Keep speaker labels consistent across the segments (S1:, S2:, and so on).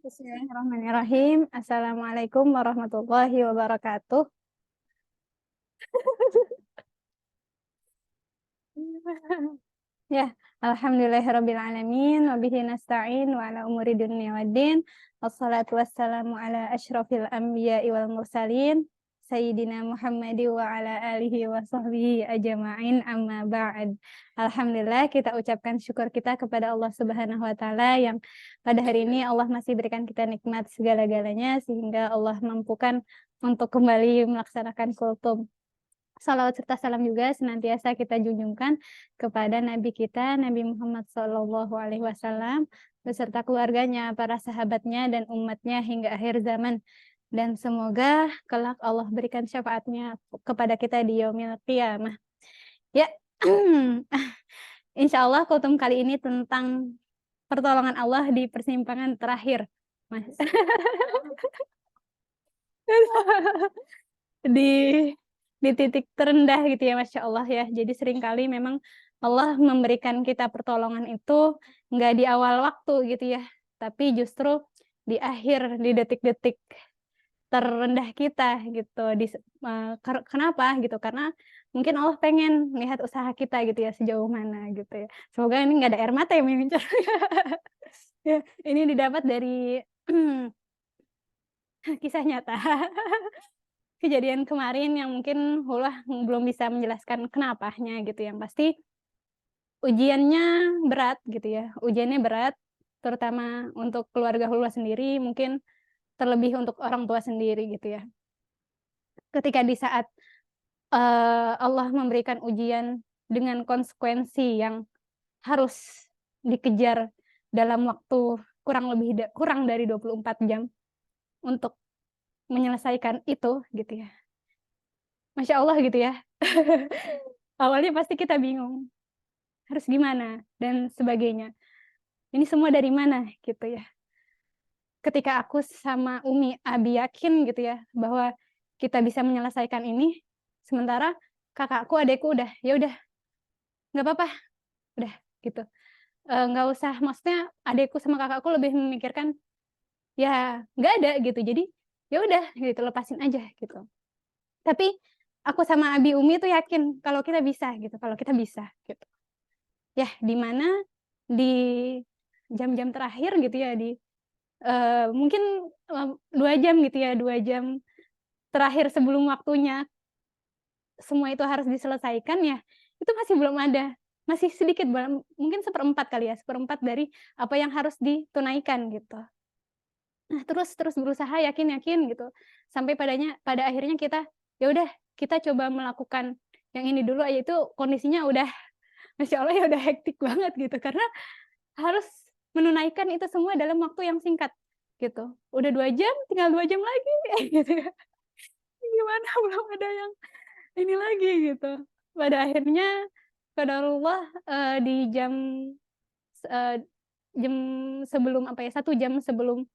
S1: Bismillahirrahmanirrahim. Assalamualaikum warahmatullahi wabarakatuh. Ya, alhamdulillahirabbil alamin wa bihi nasta'in wa ala umuri dunya waddin. Wassalatu wassalamu ala asyrafil anbiya'i wal mursalin sayyidina Muhammadi wa ala alihi wa sahbihi ajma'in amma ba'd. Alhamdulillah kita ucapkan syukur kita kepada Allah Subhanahu wa taala yang pada hari ini Allah masih berikan kita nikmat segala-galanya sehingga Allah mampukan untuk kembali melaksanakan kultum. Salawat serta salam juga senantiasa kita junjungkan kepada Nabi kita, Nabi Muhammad SAW, beserta keluarganya, para sahabatnya, dan umatnya hingga akhir zaman. Dan semoga kelak Allah berikan syafaatnya kepada kita di yaumil qiyamah. Ya, insya Allah kultum kali ini tentang pertolongan Allah di persimpangan terakhir. Mas. di titik terendah gitu ya, Masya Allah ya. Jadi seringkali memang Allah memberikan kita pertolongan itu nggak di awal waktu gitu ya, tapi justru di akhir, di detik-detik terendah kita gitu. Kenapa gitu? Karena mungkin Allah pengen lihat usaha kita gitu ya, sejauh mana gitu ya. Semoga ini nggak ada air mata yang mengincar. Ya, ini didapat dari kisah nyata. Kejadian kemarin yang mungkin Hullah belum bisa menjelaskan kenapanya gitu, yang pasti ujiannya berat gitu ya, ujiannya berat, terutama untuk keluarga Hullah sendiri, mungkin terlebih untuk orang tua sendiri gitu ya. Ketika di saat Allah memberikan ujian dengan konsekuensi yang harus dikejar dalam waktu kurang dari 24 jam untuk menyelesaikan itu gitu ya. Masya Allah gitu ya. Awalnya pasti kita bingung, harus gimana dan sebagainya. Ini semua dari mana gitu ya. Ketika aku sama Umi Abi yakin gitu ya bahwa kita bisa menyelesaikan ini, sementara kakakku, adekku udah, ya udah, nggak apa-apa, udah gitu. Nggak usah, maksudnya adekku sama kakakku lebih memikirkan ya nggak ada gitu. Jadi ya udah gitu, lepasin aja gitu. Tapi aku sama Abi Umi tuh yakin kalau kita bisa gitu, kalau kita bisa gitu. Ya, di mana di jam-jam terakhir gitu ya, di mungkin 2 jam gitu ya, 2 jam terakhir sebelum waktunya semua itu harus diselesaikan ya, itu masih belum ada, masih sedikit, mungkin 1/4 kali ya, 1/4 dari apa yang harus ditunaikan gitu. Nah, terus berusaha yakin gitu, sampai pada akhirnya kita, ya udah kita coba melakukan yang ini dulu, yaitu kondisinya udah Masya Allah ya udah hektik banget gitu, karena harus menunaikan itu semua dalam waktu yang singkat gitu. Udah 2 jam, tinggal 2 jam lagi gitu ya. Gimana belum ada yang ini lagi gitu. Pada akhirnya qadarullah, di eee, jam sebelum apa ya, 1 jam sebelum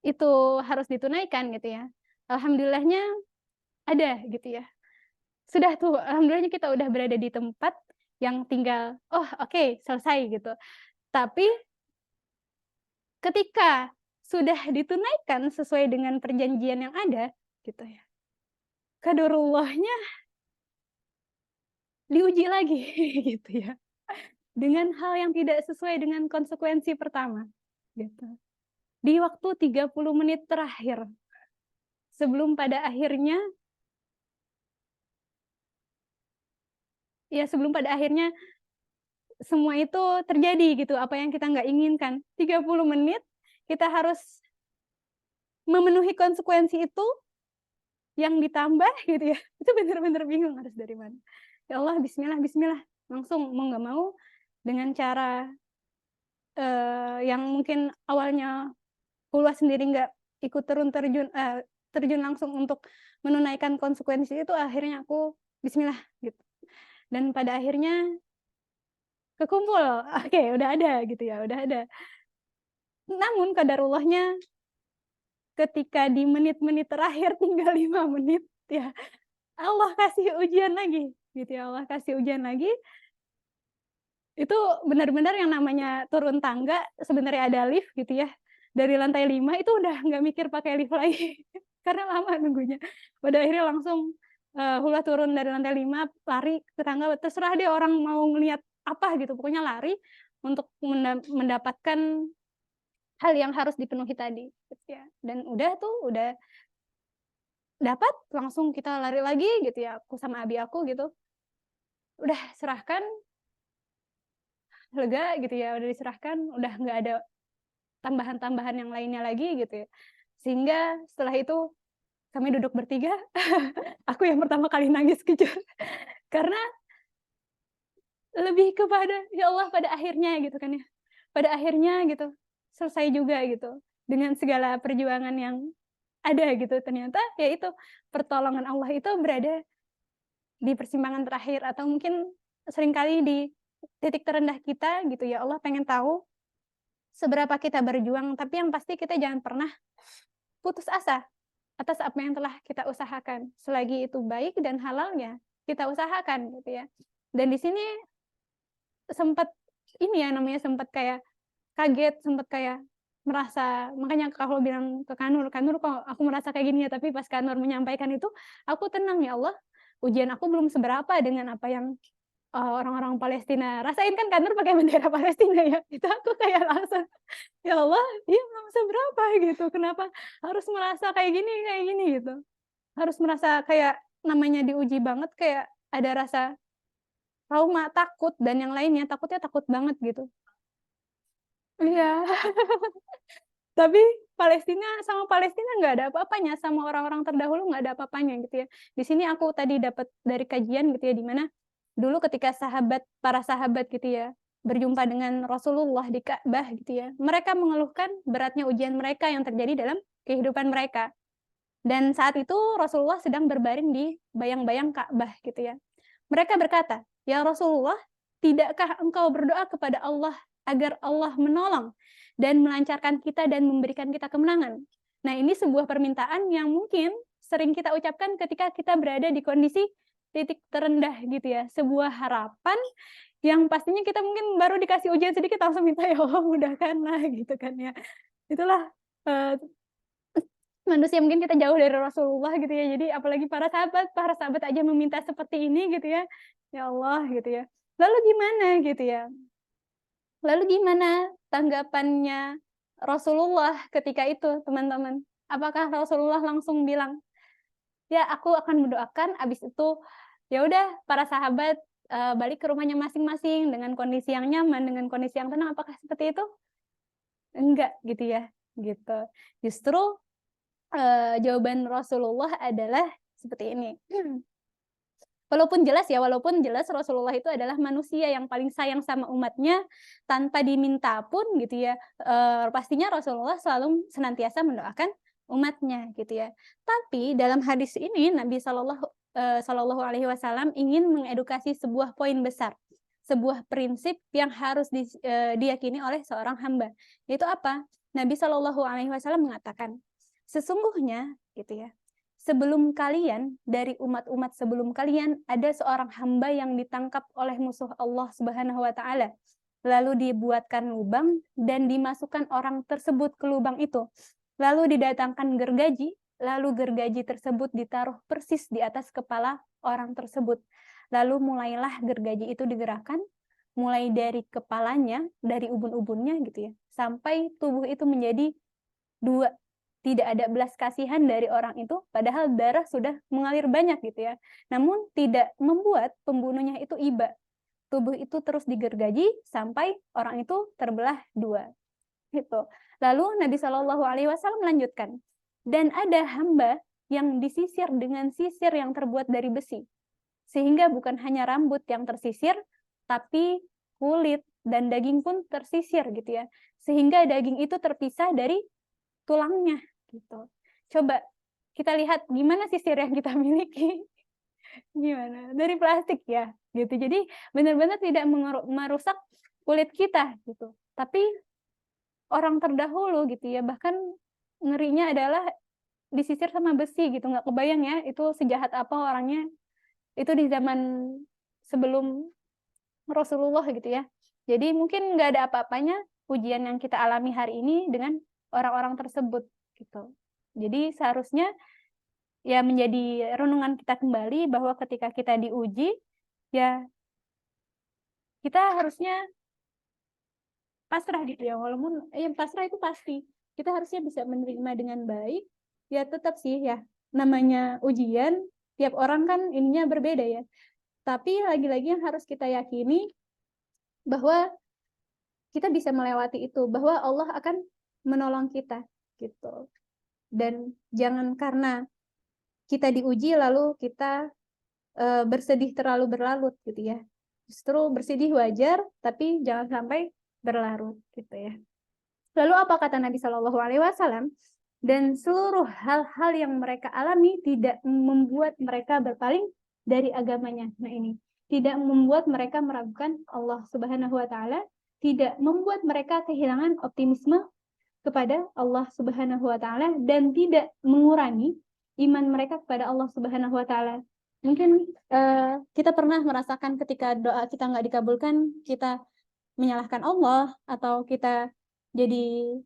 S1: itu harus ditunaikan gitu ya, alhamdulillahnya ada gitu ya. Sudah tuh, alhamdulillahnya kita udah berada di tempat yang tinggal, "Oh oke, selesai," gitu. Tapi ketika sudah ditunaikan sesuai dengan perjanjian yang ada, gitu ya, qadarullahnya diuji lagi gitu ya, dengan hal yang tidak sesuai dengan konsekuensi pertama, gitu. Di waktu 30 menit terakhir, sebelum pada akhirnya sebelum pada akhirnya semua itu terjadi gitu, apa yang kita nggak inginkan. 30 menit kita harus memenuhi konsekuensi itu, yang ditambah gitu ya, itu bener-bener bingung harus dari mana. Ya Allah, bismillah bismillah, langsung mau nggak mau dengan cara, yang mungkin awalnya Hulwa sendiri nggak ikut terjun langsung untuk menunaikan konsekuensi itu, akhirnya aku bismillah gitu. Dan pada akhirnya kekumpul, oke udah ada gitu ya, udah ada. Namun qadarullahnya ketika di menit-menit terakhir tinggal 5 menit ya, Allah kasih ujian lagi gitu ya, Allah kasih ujian lagi. Itu benar-benar yang namanya turun tangga, sebenarnya ada lift gitu ya, dari lantai 5 itu udah nggak mikir pakai lift lagi, karena lama nunggunya. Pada akhirnya langsung, hula turun dari lantai 5 lari ke tangga, terserah deh orang mau ngelihat apa gitu, pokoknya lari untuk mendapatkan hal yang harus dipenuhi tadi, gitu ya. Dan udah tuh, udah dapat, langsung kita lari lagi gitu ya, aku sama abi aku gitu. Udah serahkan, lega gitu ya, udah diserahkan, udah nggak ada tambahan-tambahan yang lainnya lagi gitu ya. Sehingga setelah itu kami duduk bertiga, aku yang pertama kali nangis jujur. Karena lebih kepada, ya Allah pada akhirnya gitu kan ya, pada akhirnya gitu, selesai juga gitu, dengan segala perjuangan yang ada gitu, ternyata ya itu, pertolongan Allah itu berada di persimpangan terakhir, atau mungkin seringkali di titik terendah kita gitu ya, Allah pengen tahu seberapa kita berjuang, tapi yang pasti kita jangan pernah putus asa atas apa yang telah kita usahakan. Selagi itu baik dan halalnya, kita usahakan gitu ya. Dan di sini sempat ini ya, namanya sempat kayak kaget, sempat kayak merasa, makanya kalau bilang ke Kanur, "Kanur kok aku merasa kayak gini ya?" Tapi pas Kanur menyampaikan itu, aku tenang, ya Allah, ujian aku belum seberapa dengan apa yang orang-orang Palestina rasain. Kan Kanur pakai bendera Palestina ya, itu aku kayak langsung, "Ya Allah, dia belum seberapa gitu, kenapa harus merasa kayak gini," gitu. Harus merasa kayak namanya diuji banget, kayak ada rasa trauma, takut, dan yang lainnya, takutnya takut banget gitu. Iya. Tapi Palestina nggak ada apa-apanya, sama orang-orang terdahulu nggak ada apa-apanya gitu ya. Di sini aku tadi dapat dari kajian gitu ya, di mana dulu ketika para sahabat gitu ya, berjumpa dengan Rasulullah di Ka'bah gitu ya, mereka mengeluhkan beratnya ujian mereka yang terjadi dalam kehidupan mereka. Dan saat itu Rasulullah sedang berbaring di bayang-bayang Ka'bah gitu ya. Mereka berkata, "Ya Rasulullah, tidakkah engkau berdoa kepada Allah agar Allah menolong dan melancarkan kita dan memberikan kita kemenangan?" Nah, ini sebuah permintaan yang mungkin sering kita ucapkan ketika kita berada di kondisi titik terendah gitu ya. Sebuah harapan yang pastinya kita mungkin baru dikasih ujian sedikit langsung minta, "Ya Allah mudahkanlah," gitu kan ya. Itulah, eee, manusia, mungkin kita jauh dari Rasulullah gitu ya, jadi apalagi para sahabat aja meminta seperti ini gitu ya, ya Allah gitu ya. Lalu gimana gitu ya, lalu gimana tanggapannya Rasulullah ketika itu teman-teman? Apakah Rasulullah langsung bilang, "Ya aku akan mendoakan," habis itu ya udah para sahabat, balik ke rumahnya masing-masing dengan kondisi yang nyaman, dengan kondisi yang tenang, apakah seperti itu? Enggak gitu ya, gitu. Justru jawaban Rasulullah adalah seperti ini. Walaupun jelas Rasulullah itu adalah manusia yang paling sayang sama umatnya, tanpa diminta pun gitu ya, pastinya Rasulullah selalu senantiasa mendoakan umatnya gitu ya. Tapi dalam hadis ini Nabi Shallallahu Alaihi Wasallam ingin mengedukasi sebuah poin besar, sebuah prinsip yang harus diyakini oleh seorang hamba. Yaitu apa? Nabi Shallallahu Alaihi Wasallam mengatakan, "Sesungguhnya gitu ya, sebelum kalian, dari umat-umat sebelum kalian, ada seorang hamba yang ditangkap oleh musuh Allah Subhanahu wa taala. Lalu dibuatkan lubang dan dimasukkan orang tersebut ke lubang itu. Lalu didatangkan gergaji, lalu gergaji tersebut ditaruh persis di atas kepala orang tersebut. Lalu mulailah gergaji itu digerakkan, mulai dari kepalanya, dari ubun-ubunnya gitu ya, sampai tubuh itu menjadi dua. Tidak ada belas kasihan dari orang itu, padahal darah sudah mengalir banyak gitu ya. Namun tidak membuat pembunuhnya itu iba. Tubuh itu terus digergaji sampai orang itu terbelah dua. Gitu. Lalu Nabi Shallallahu Alaihi Wasallam melanjutkan, dan ada hamba yang disisir dengan sisir yang terbuat dari besi, sehingga bukan hanya rambut yang tersisir, tapi kulit dan daging pun tersisir gitu ya, sehingga daging itu terpisah dari tulangnya gitu. Coba kita lihat gimana sisir yang kita miliki. Gimana? Dari plastik ya, gitu. Jadi benar-benar tidak merusak kulit kita gitu. Tapi orang terdahulu gitu ya, bahkan ngerinya adalah disisir sama besi gitu. Nggak kebayang ya, itu sejahat apa orangnya. Itu di zaman sebelum Rasulullah gitu ya. Jadi mungkin nggak ada apa-apanya ujian yang kita alami hari ini dengan orang-orang tersebut gitu. Jadi seharusnya ya menjadi renungan kita kembali bahwa ketika kita diuji, ya kita harusnya pasrah gitu ya, walaupun pasrah itu pasti. Kita harusnya bisa menerima dengan baik. Ya tetap sih ya, namanya ujian, tiap orang kan ininya berbeda ya. Tapi lagi-lagi yang harus kita yakini bahwa kita bisa melewati itu, bahwa Allah akan menolong kita gitu. Dan jangan karena kita diuji lalu kita bersedih terlalu berlarut gitu ya. Justru bersedih wajar, tapi jangan sampai berlarut gitu ya. Lalu apa kata Nabi Shallallahu Alaihi Wasallam? Dan seluruh hal-hal yang mereka alami tidak membuat mereka berpaling dari agamanya. Nah ini, tidak membuat mereka meragukan Allah Subhanahu Wa Taala, tidak membuat mereka kehilangan optimisme kepada Allah Subhanahu Wa Taala, dan tidak mengurangi iman mereka kepada Allah Subhanahu Wa Taala. Mungkin kita pernah merasakan ketika doa kita nggak dikabulkan, kita menyalahkan Allah atau kita jadi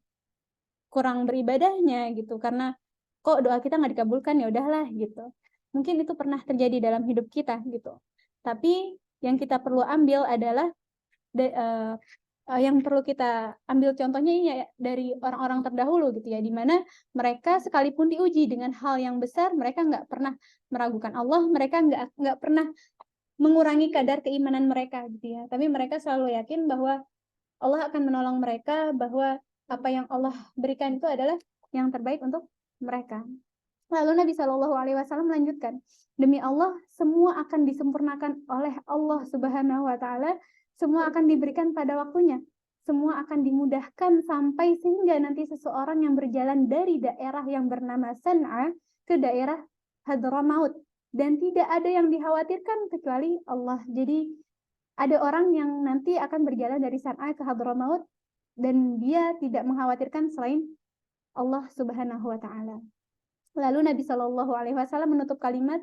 S1: kurang beribadahnya gitu karena kok doa kita nggak dikabulkan, ya udahlah gitu. Mungkin itu pernah terjadi dalam hidup kita gitu. Tapi yang kita perlu ambil adalah yang perlu kita ambil contohnya ya dari orang-orang terdahulu gitu ya, di mana mereka sekalipun diuji dengan hal yang besar, mereka nggak pernah meragukan Allah, mereka nggak pernah mengurangi kadar keimanan mereka gitu ya. Tapi mereka selalu yakin bahwa Allah akan menolong mereka, bahwa apa yang Allah berikan itu adalah yang terbaik untuk mereka. Lalu Nabi Shallallahu Alaihi Wasallam melanjutkan, demi Allah semua akan disempurnakan oleh Allah Subhanahu Wa Taala, semua akan diberikan pada waktunya, semua akan dimudahkan sampai sehingga nanti seseorang yang berjalan dari daerah yang bernama San'a ke daerah Hadramaut, dan tidak ada yang dikhawatirkan kecuali Allah. Jadi ada orang yang nanti akan berjalan dari San'a ke Hadramaut dan dia tidak mengkhawatirkan selain Allah Subhanahu Wa Taala. Lalu Nabi Shallallahu Alaihi Wasallam menutup kalimat,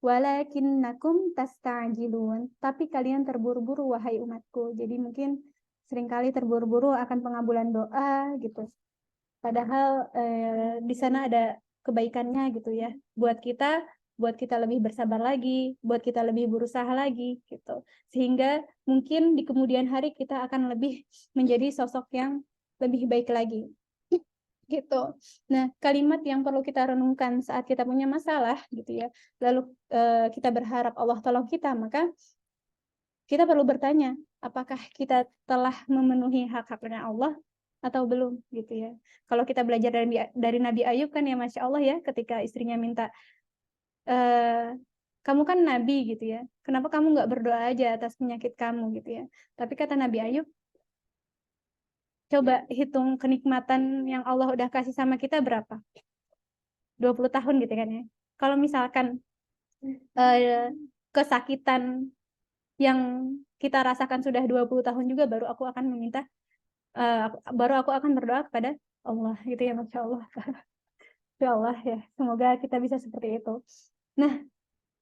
S1: walakinnakum tasta'jilun, tapi kalian terburu-buru wahai umatku. Jadi mungkin seringkali terburu-buru akan pengabulan doa gitu. Padahal di sana ada kebaikannya gitu ya. Buat kita lebih bersabar lagi, buat kita lebih berusaha lagi gitu. Sehingga mungkin di kemudian hari kita akan lebih menjadi sosok yang lebih baik lagi. Gitu. Nah, kalimat yang perlu kita renungkan saat kita punya masalah gitu ya. Lalu kita berharap Allah tolong kita, maka kita perlu bertanya, apakah kita telah memenuhi hak-haknya Allah atau belum gitu ya. Kalau kita belajar dari Nabi Ayub kan ya, Masya Allah ya, ketika istrinya minta, kamu kan Nabi gitu ya, kenapa kamu nggak berdoa aja atas penyakit kamu gitu ya. Tapi kata Nabi Ayub, coba hitung kenikmatan yang Allah udah kasih sama kita berapa? 20 tahun gitu kan ya. Kalau misalkan kesakitan yang kita rasakan sudah 20 tahun juga, baru aku akan berdoa kepada Allah gitu ya, Masya Allah. Ya Allah ya, semoga kita bisa seperti itu. Nah,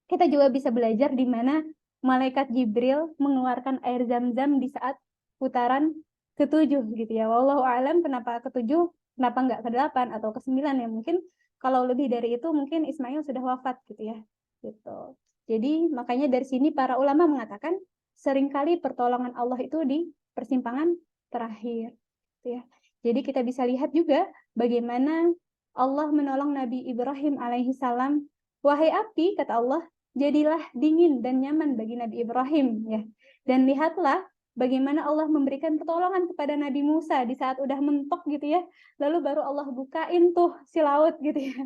S1: kita juga bisa belajar di mana malaikat Jibril mengeluarkan air zam-zam di saat putaran ke-7 gitu ya. Wallahu a'lam kenapa ke-7, kenapa nggak ke-8 atau ke-9 ya. Mungkin kalau lebih dari itu mungkin Ismail sudah wafat gitu ya. Gitu. Jadi makanya dari sini para ulama mengatakan seringkali pertolongan Allah itu di persimpangan terakhir gitu ya. Jadi kita bisa lihat juga bagaimana Allah menolong Nabi Ibrahim alaihissalam. Wahai api, kata Allah, jadilah dingin dan nyaman bagi Nabi Ibrahim ya. Dan lihatlah bagaimana Allah memberikan pertolongan kepada Nabi Musa di saat udah mentok gitu ya. Lalu baru Allah bukain tuh si laut gitu ya.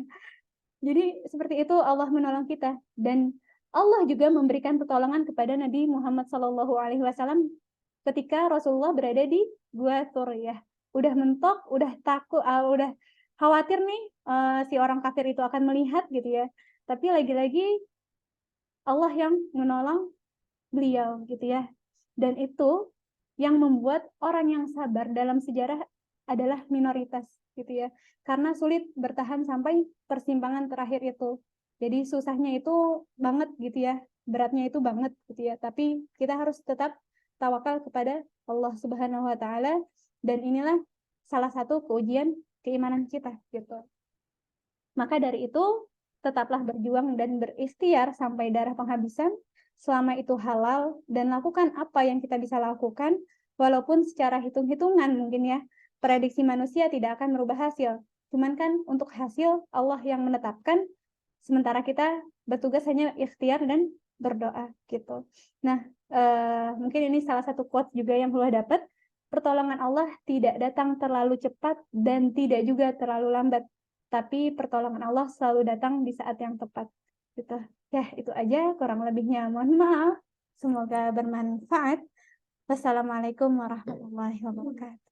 S1: Jadi seperti itu Allah menolong kita, dan Allah juga memberikan pertolongan kepada Nabi Muhammad SAW ketika Rasulullah berada di Gua Thur ya. Udah mentok, udah takut, udah khawatir nih si orang kafir itu akan melihat gitu ya. Tapi lagi-lagi Allah yang menolong beliau gitu ya. Dan itu yang membuat orang yang sabar dalam sejarah adalah minoritas gitu ya. Karena sulit bertahan sampai persimpangan terakhir itu. Jadi susahnya itu banget gitu ya. Beratnya itu banget gitu ya. Tapi kita harus tetap tawakal kepada Allah Subhanahu wa taala, dan inilah salah satu keujian keimanan kita gitu. Maka dari itu tetaplah berjuang dan berikhtiar sampai darah penghabisan selama itu halal, dan lakukan apa yang kita bisa lakukan walaupun secara hitung-hitungan mungkin ya prediksi manusia tidak akan merubah hasil. Cuman kan untuk hasil Allah yang menetapkan, sementara kita bertugas hanya ikhtiar dan berdoa gitu. Nah, mungkin ini salah satu quote juga yang Hullah dapat, pertolongan Allah tidak datang terlalu cepat dan tidak juga terlalu lambat, tapi pertolongan Allah selalu datang di saat yang tepat gitu. Ya, itu aja kurang lebihnya. Mohon maaf. Semoga bermanfaat. Wassalamualaikum warahmatullahi wabarakatuh.